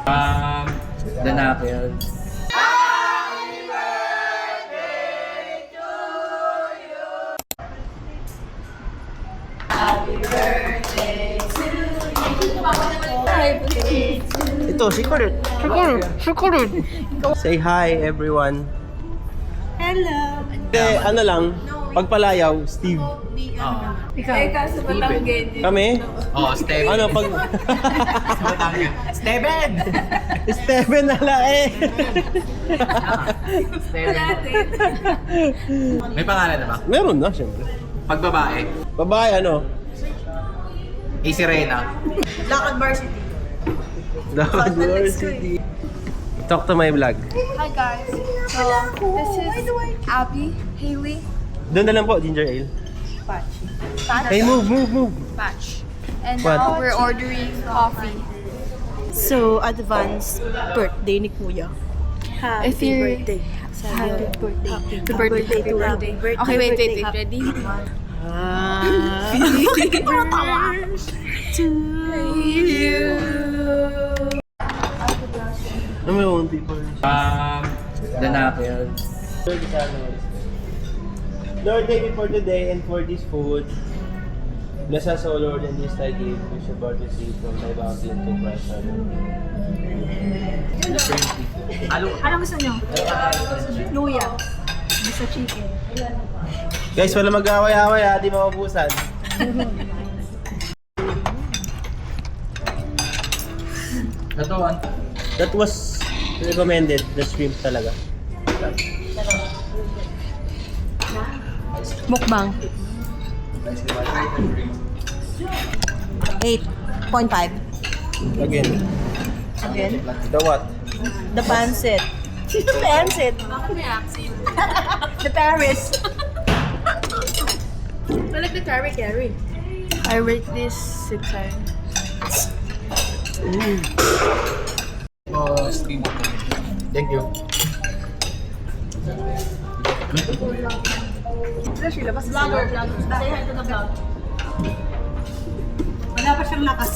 Danakil. Ito, secret. Secret. Say hi, everyone. Hello! Ano lang, pagpalayaw, Steve. Ikaw. Sa Batanggay. Kami? Steven. Ano, pag... Steven! Steven nala eh. Steven. May pangalan na ba? Meron na, syempre. Pag babae, Babae, ano? si Reyna. Lakad Varsity. Dapat University. Talk to my vlog. Hi guys. So this is Abby, Haley, Doon na lang po, ginger ale. Patch. Hey, move. Patch. And What? now we're ordering coffee. So, advance birthday ni Kuya. If you're birthday. Happy birthday. Happy birthday to Abby. Okay, wait. Ready? To you. Ano may own people? Danakil. Lord, thank you for today and for this food. Bless us, O Lord, and this thy gift, which you brought us from thy bounty into Christ our Lord. Anong gusto nyo? Luya. Gusto chicken. Guys, wala mag-away-away ha, di maubusan. Ito, That was recommended, the shrimp talaga. Mukbang. 8.5. Again. Again? The what? The pancit. The pancit. The Paris. I like the carry. I rate this 6 Steve. Thank you. Vlogger. Say hi to the vlog. Wala pa siyang lakas.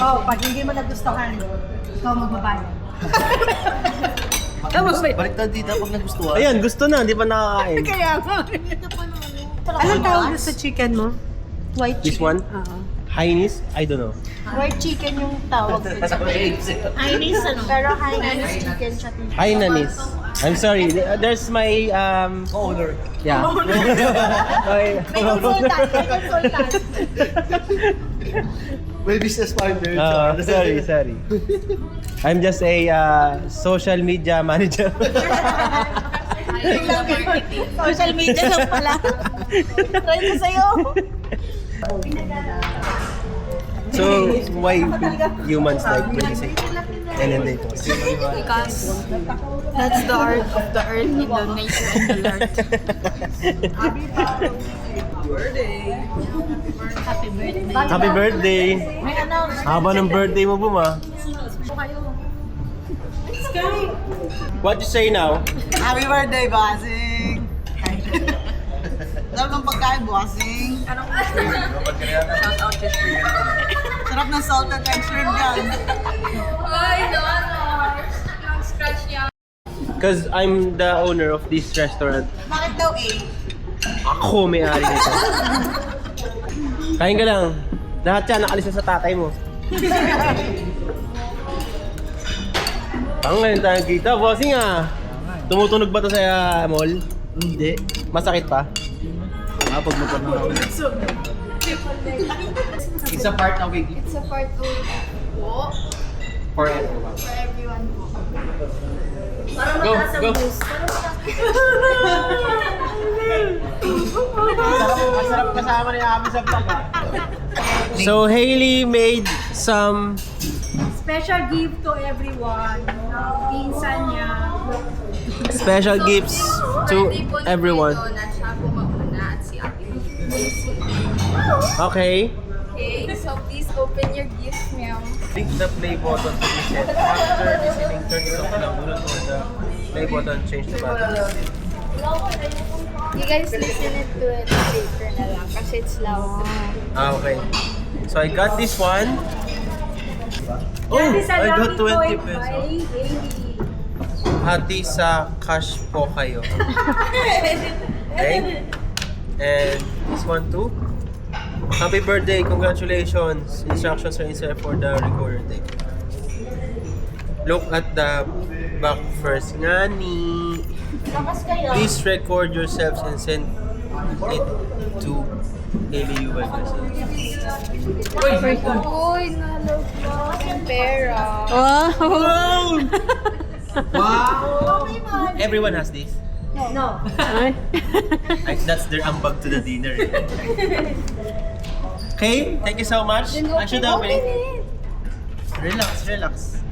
Oh, pag hindi mo nagustuhan, ikaw magbabayad. Baliktad dito pag nagustuhan. Ayan, gusto na, di pa nakakain. Kaya nga. Anong tawag sa chicken mo? White This chicken? one? Highness? I don't know. White chicken yung tawag. Highness ano? Pero Highness chicken siya. Hainanis. I'm sorry, there's my Owner. yeah. May consultant. May business partner. Sorry. I'm just a social media manager. Social media lang pala. Try ko sa'yo. So, why humans like when you say Elendetors? Because that's the art of the earth and the nature and the Lord. Happy birthday! May announce. Haba ng birthday mo, Buma. What you say now? Happy birthday, bossing! Sarap ng pagkain, bossing. Sarap ng salted egg shrimp yan. Because I'm the owner of this restaurant. Bakit daw eh? Ako may-ari nito. Kain ka lang. Lahat yan nakalis na sa tatay mo. Ngayon tayo kita, bossing ah. Tumutunog ba to sa mall? Hindi. Masakit pa? Pag motor na ako. It's a part of it. It's a part of po For everyone. for everyone po. Go. Masarap kasama ni Ami sa vlog. So Hailey made some Special gift to everyone. Pinsan niya. special gifts to Birthday po ni everyone. Kuya Don at siya po mauna at si Ate Daisy. Okay. Okay, so please open your gift, ma'am. Click the play button to reset. After listening, turn it off now. Do not hold the play button, change the battery. You guys listen to it later na lang kasi it's loud. Okay. So I got this one. Oh, I got 20 pesos. Hati sa cash po kayo. Okay? And this one too. Happy birthday, congratulations. Instructions are inside for the recorder tape. Look at the back first. Ngani. Please record yourselves and send it to Hailey Uy. Uy, nalog mo yung pera. Wow! Wow! Everyone has this. No. That's their ambag to the dinner. Okay, thank you so much. I should open it. Relax, relax.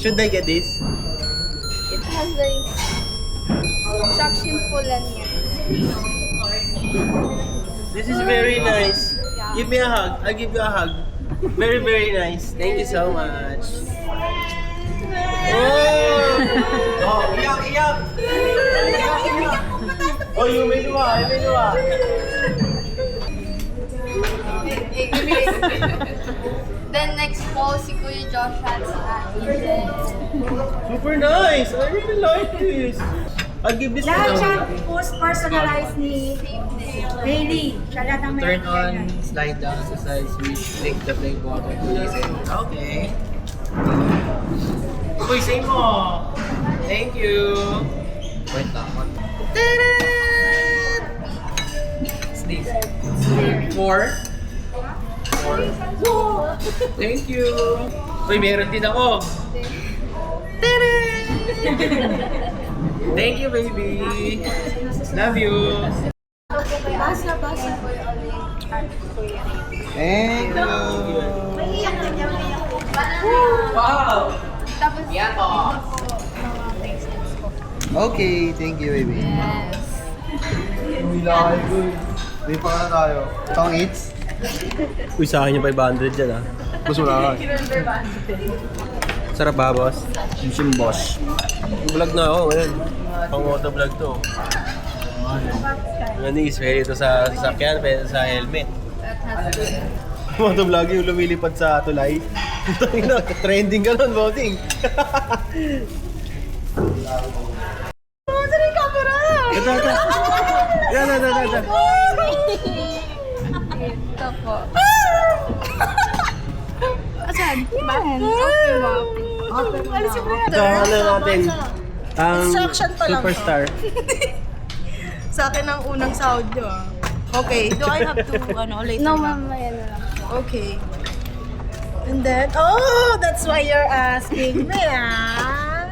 Should I get this? It has like suction pulan niya. This is very nice. Give me a hug. I'll give you a hug. Very, very nice. Thank you so much. Oh, iyak, iyak. Oh, yung may luha, yung may luha. Then next po, si Kuya Josh at si Ate. Super nice. I really like this. I'll give this Lahat to siya them. post-personalized ni Hailey. Siya lahat ang Turn on, slide down sa side switch, click the play button to listen. Okay. Uy, same mo! Thank you! Wait lang. What's this? 4? Thank you! Uy, meron din ako! Thank you, baby! Love you! Basa. Thank you! Maiiyak na niya. Wow! Tapos, Okay, thank you, baby. yes. May pa na tayo. Tong eats? Uy, sa akin yung 500 dyan ah. Gusto wala ka. Sarap ba, boss? Sim boss. Vlog na ako ngayon. Pang-auto vlog to. Ano is pwede ito sa sasakyan, pwede sa helmet. Moto vlog yung lumilipad sa tulay. Trending ka nun, boting. Ito. Ito po. Asan? Yan. Okay ba? Ito, ano natin? Ang Instruction pa lang to. superstar. Sa akin ang unang sahod nyo ah. Okay, do I have to, later No, na? mamaya na lang. Okay. And then, oh, that's why you're asking me, ah.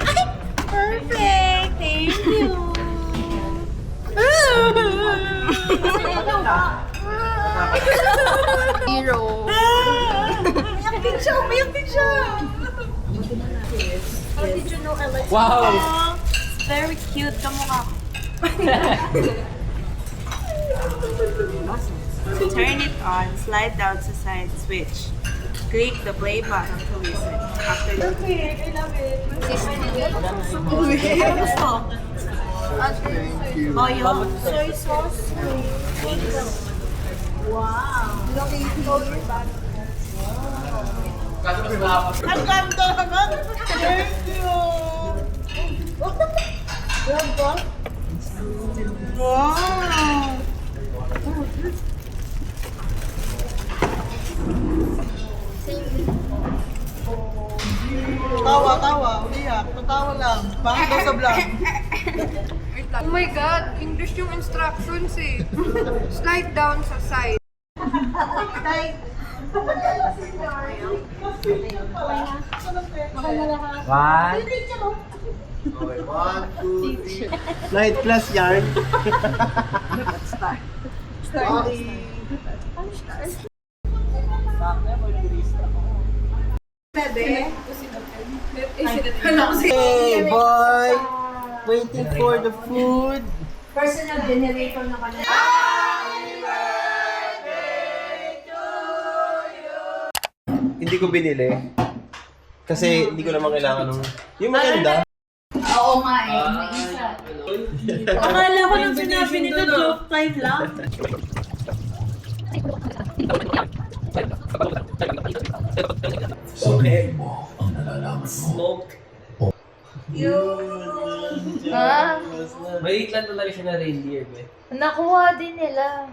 Ay, perfect. Thank you. Zero. Umiyak din siya, umiyak din siya. How did you know I like Wow! Very cute kamukha ko. Turn it on, slide down to side switch. Click the play button to listen. After you... Okay, I love it. Oh, yung soy sauce. Wow. Ang ganda naman. Thank you. Wow. Tawa, umiyak. Tatawa lang. Bakit daw sa vlog? Oh my God, English yung instructions eh. Slide down sa side. One. Light plus yarn. Hey, boy! Waiting for the food. Personal generator na kanina. Hindi ko binili. Kasi hindi ko naman kailangan ng... Yung maganda. Oo nga eh, may isa. Akala ko nang sinabi nito, joke time lang. Smoke. Ha? Maliit lang talaga siya na reindeer, be. Nakuha din nila.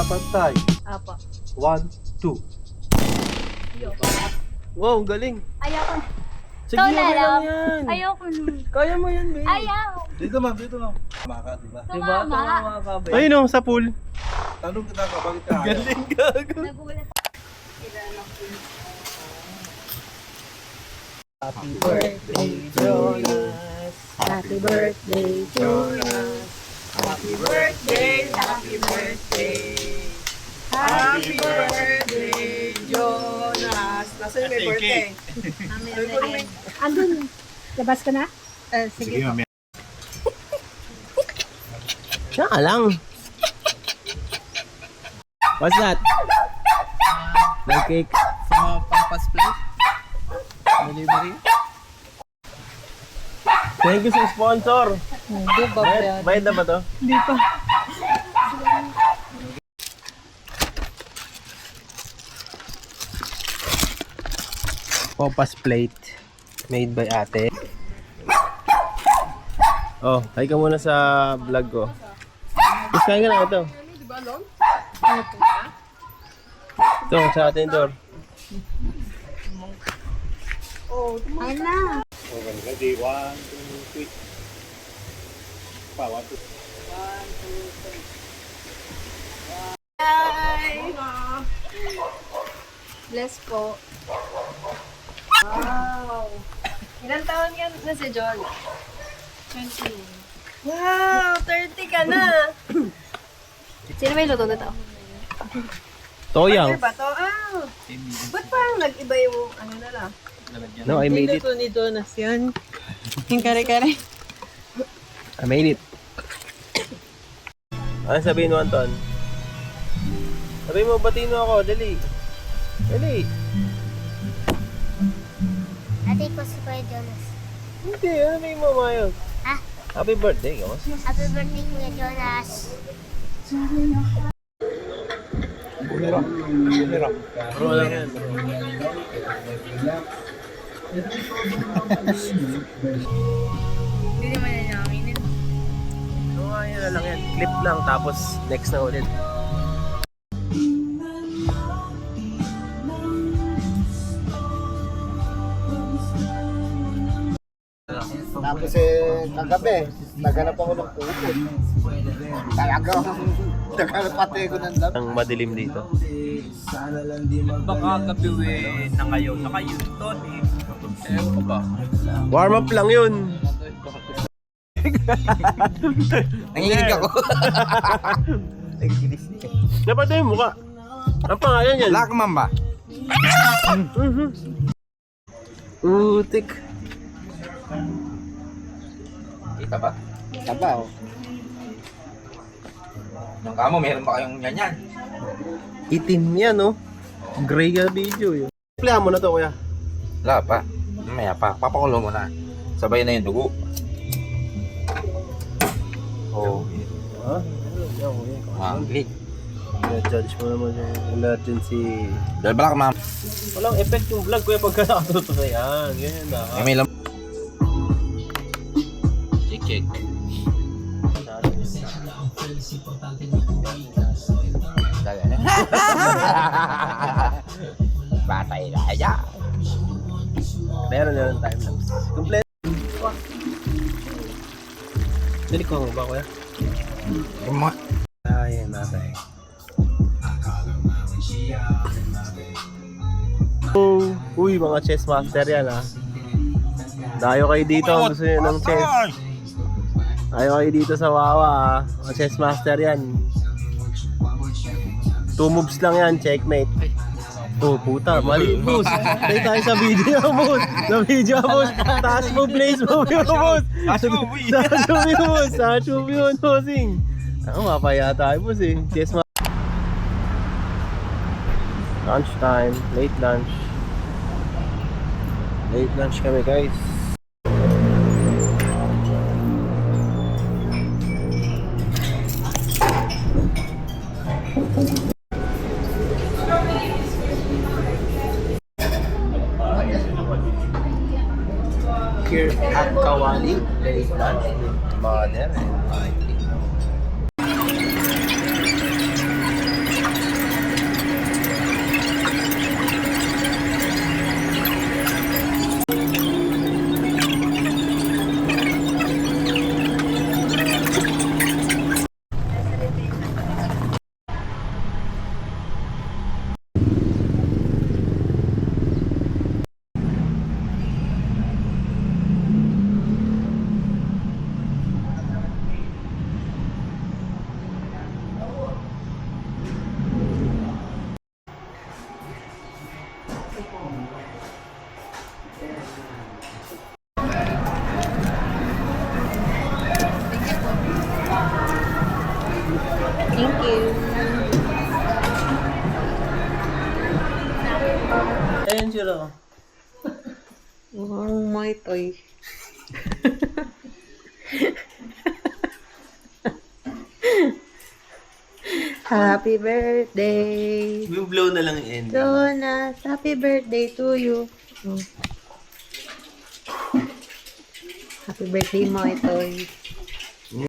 Pantay. Apo. 1, 2. Wow, galing. Ayoko. Sige, Ikaw na okay lang. lang yan. Ayoko nun. Kaya mo yan, be. Ayaw. Dito ma'am, dito ma'am. Maka, diba? Tumama. ka, be. Ayun o, sa pool. Tanong kita ka, bakit ka ayaw? Galing, gago. Nagulat. Happy birthday, Jonas. Happy birthday, Jonas. Happy birthday, happy birthday. Happy birthday, Jonas. Nasaan yung may birthday? Andun. Labas ka na? Sige. ma'am. Siya ka lang. What's that? My cake. Sa pampas plate. Delivery. Thank you sa sponsor. Bayad na ba to? Hindi pa. Popas plate. Made by ate. Oh, hi ka muna sa vlog ko. Tapos kain ka na ito. Ito, sa atin door. Ayun na. Ready, 1, 2, 3. Pa, 1, 2. Bless po. Wow. Ilang taon ka na si John? 20. Wow! 30 ka na! Sino may luto na to? Toyang. Ba to? Ah! Ba't parang nag-iba yung ano na lang? No, I made it. Ito ni Jonas yan. Yung kare-kare. I made it. Ano sabihin mo, Anton? Sabihin mo, batiin mo ako. Dali. Dali. Ate ko si Kuya Jonas. Hindi, ano sabihin mo, Mayo? Ha? Happy birthday, Kamos. Happy birthday, Kuya Jonas. Bro lang yan, bro. Hindi naman yan aminin. So, ayun na lang yan. Clip lang, tapos next na ulit. Tapos kagabi, naghanap ako ng kupon. Talagang naghanap pati ko ng dami. Ang madilim dito. Baka gabi na kayo. Naka-Houston eh. Ewan ko ba? Warm up lang yun. Nanginginig ako. Dapat na yung mukha. Ang pangalan yan. Lakman ba? Utik. Kita ba? Kita ba oh. Nung kamo, meron ba kayong yan? Itim yan, oh. Gray ka video yun. Playa mo na to, kuya. Wala pa. Mamaya pa. Papakulo mo na. Sabay na yung dugo. Oh. Ha? Manglig. Judge mo naman yung emergency. Dahil balak ma'am. Walang effect yung vlog, kuya, pagka nakatuto na yan. Ganyan na. May lam... Check. Batay raya. Meron yan time lapse. Complete. Dali ko ba, kuya? Ayan, natay. Uy, mga chess master yan, ha. Dayo kayo dito, gusto nyo ng chess. Dayo kayo dito sa Wawa, ha. Mga chess master yan. 2 moves lang yan, checkmate. Oh, puta, mali, boss. Tayo tayo sa video, boss. Sa video, boss. Taas mo, place mo, boss. Taas mo, boss. Taas mo, bossing. Ako, mapaya tayo, boss, eh. Chess master. Lunch time, late lunch. Late lunch kami, guys. Here at Kawali, late lunch with mother and auntie. Thank you. Ayun sila. Oh, my toy. Happy birthday. Yung blow na lang end. Jonas, happy birthday to you. Oh. Happy birthday, my toy.